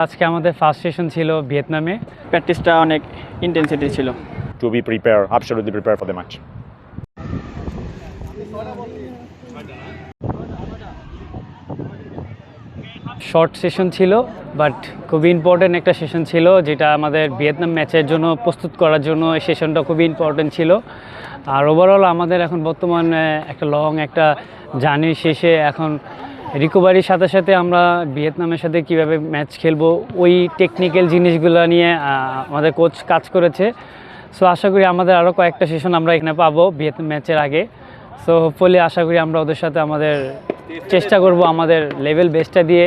আজকে আমাদের first session ছিল ভিয়েতনামে। প্র্যাকটিসটা অনেক ইন্টেন্সিটি ছিল। To be prepared, absolutely prepared for the match. Short session ছিল বাট খুবই ইম্পর্টেন্ট একটা সেশন ছিল, যেটা আমাদের ভিয়েতনাম ম্যাচের জন্য প্রস্তুত করার জন্য এই সেশনটা খুবই ইম্পর্টেন্ট ছিল। আর ওভারঅল আমাদের এখন বর্তমানে একটা লং একটা জার্নি শেষে এখন রিকভারির সাথে সাথে আমরা ভিয়েতনামের সাথে কিভাবে ম্যাচ খেলবো ওই টেকনিক্যাল জিনিসগুলো নিয়ে আমাদের কোচ কাজ করেছে। সো আশা করি আমাদের আরও কয়েকটা সেশন আমরা এখানে পাবো ভিয়েতনাম ম্যাচের আগে। সো হোপফুলি আশা করি আমরা ওদের সাথে আমাদের চেষ্টা করব আমাদের লেভেল বেস্টটা দিয়ে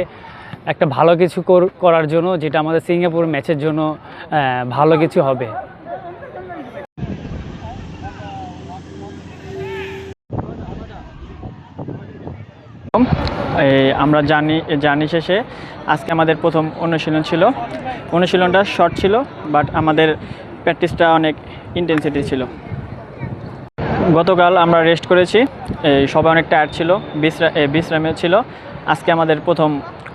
একটা ভালো কিছু করার জন্য, যেটা আমাদের সিঙ্গাপুর ম্যাচের জন্য ভালো কিছু হবে। আমরা জার্নি শেষে আজকে আমাদের প্রথম অনুশীলন ছিল। অনুশীলনটা শর্ট ছিল বাট আমাদের প্র্যাকটিসটা অনেক ইন্টেন্সিটি ছিল। গতকাল আমরা রেস্ট করেছি, সবাই অনেক টায়ার্ড ছিল, বিশ্রামেও ছিল। আজকে আমাদের প্রথম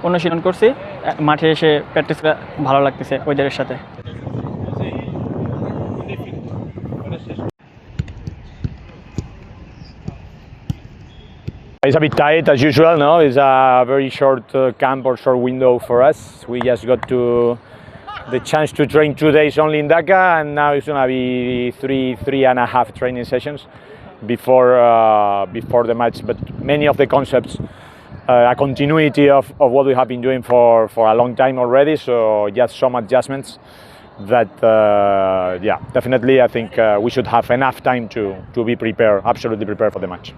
অনুশীলন করছি, মাঠে এসে প্র্যাকটিসটা ভালো লাগতেছে ওয়েদারের সাথে। It's a bit tight as usual, no? It's a very short camp or short window for us. We just got the chance to train 2 days only in Dhaka, and now it's gonna be three and a half training sessions before the match. But many of the concepts a continuity of what we have been doing for a long time already. So just some adjustments that definitely I think we should have enough time to be prepared, absolutely prepared for the match.